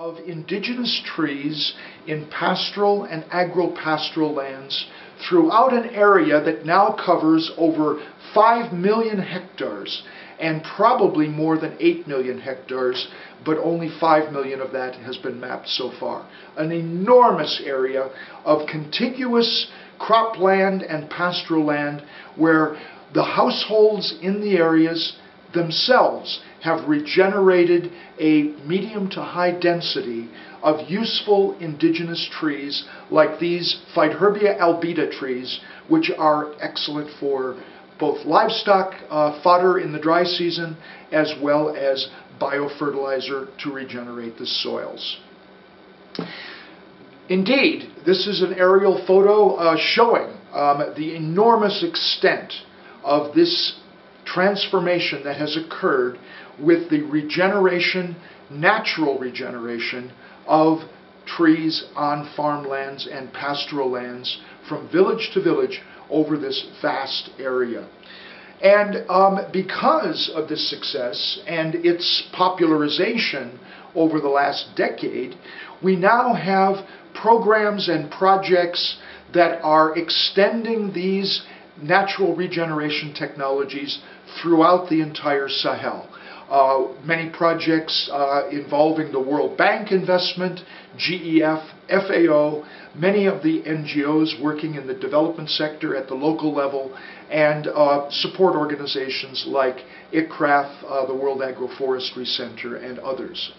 of indigenous trees in pastoral and agro-pastoral lands throughout an area that now covers over 5 million hectares and probably more than 8 million hectares, but only 5 million of that has been mapped so far. An enormous area of contiguous cropland and pastoral land where the households in the areas themselves have regenerated a medium to high density of useful indigenous trees like these Phyderbia albida trees, which are excellent for both livestock fodder in the dry season as well as biofertilizer to regenerate the soils. Indeed, this is an aerial photo showing the enormous extent of this transformation that has occurred with the regeneration, natural regeneration of trees on farmlands and pastoral lands from village to village over this vast area. And because of this success and its popularization over the last decade, we now have programs and projects that are extending these natural regeneration technologies throughout the entire Sahel. Many projects involving the World Bank investment, GEF, FAO, many of the NGOs working in the development sector at the local level, and support organizations like ICRAF, the World Agroforestry Center, and others.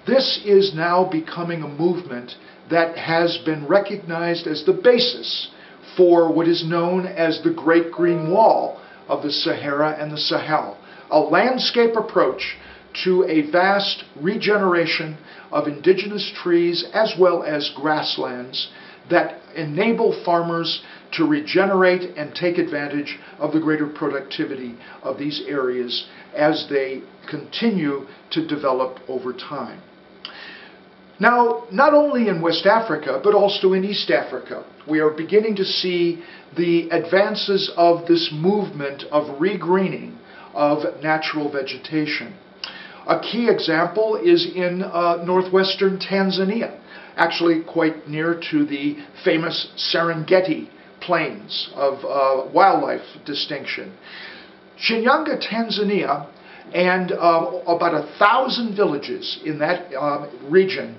This is now becoming a movement that has been recognized as the basis for what is known as the Great Green Wall of the Sahara and the Sahel, a landscape approach to a vast regeneration of indigenous trees as well as grasslands that enable farmers to regenerate and take advantage of the greater productivity of these areas as they continue to develop over time. Now, not only in West Africa, but also in East Africa, we are beginning to see the advances of this movement of regreening of natural vegetation. A key example is in northwestern Tanzania, actually quite near to the famous Serengeti plains of wildlife distinction. Shinyanga, Tanzania, and about 1,000 villages in that region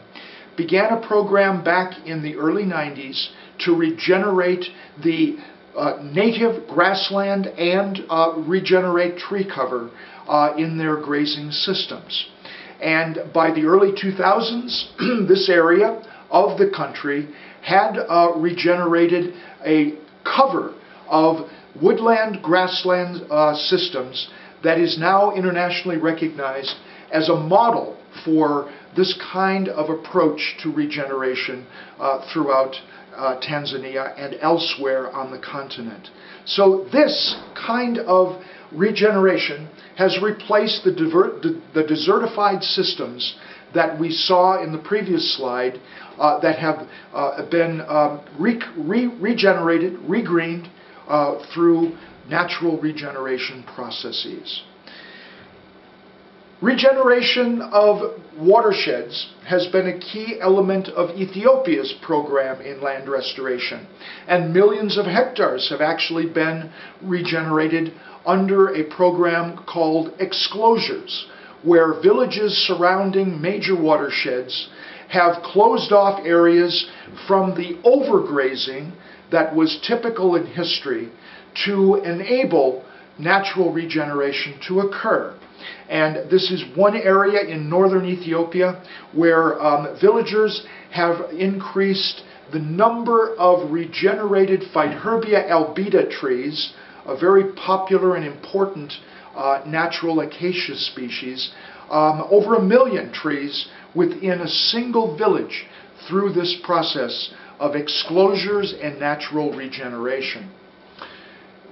began a program back in the early 90s to regenerate the native grassland and regenerate tree cover in their grazing systems. And by the early 2000s, this area of the country had regenerated a cover of woodland grassland systems that is now internationally recognized as a model for this kind of approach to regeneration throughout Tanzania and elsewhere on the continent. So this kind of regeneration has replaced the desertified systems that we saw in the previous slide that have been regenerated, regreened through natural regeneration processes. Regeneration of watersheds has been a key element of Ethiopia's program in land restoration, and millions of hectares have actually been regenerated under a program called exclosures, where villages surrounding major watersheds have closed off areas from the overgrazing that was typical in history to enable natural regeneration to occur. And this is one area in northern Ethiopia where villagers have increased the number of regenerated Phyderbia albida trees, a very popular and important natural acacia species, over 1 million trees within a single village through this process of exclosures and natural regeneration.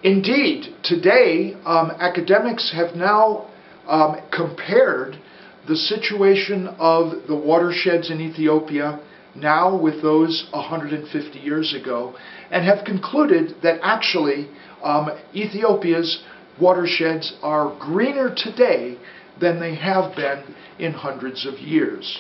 Indeed, today, academics have now compared the situation of the watersheds in Ethiopia now with those 150 years ago, and have concluded that actually Ethiopia's watersheds are greener today than they have been in hundreds of years.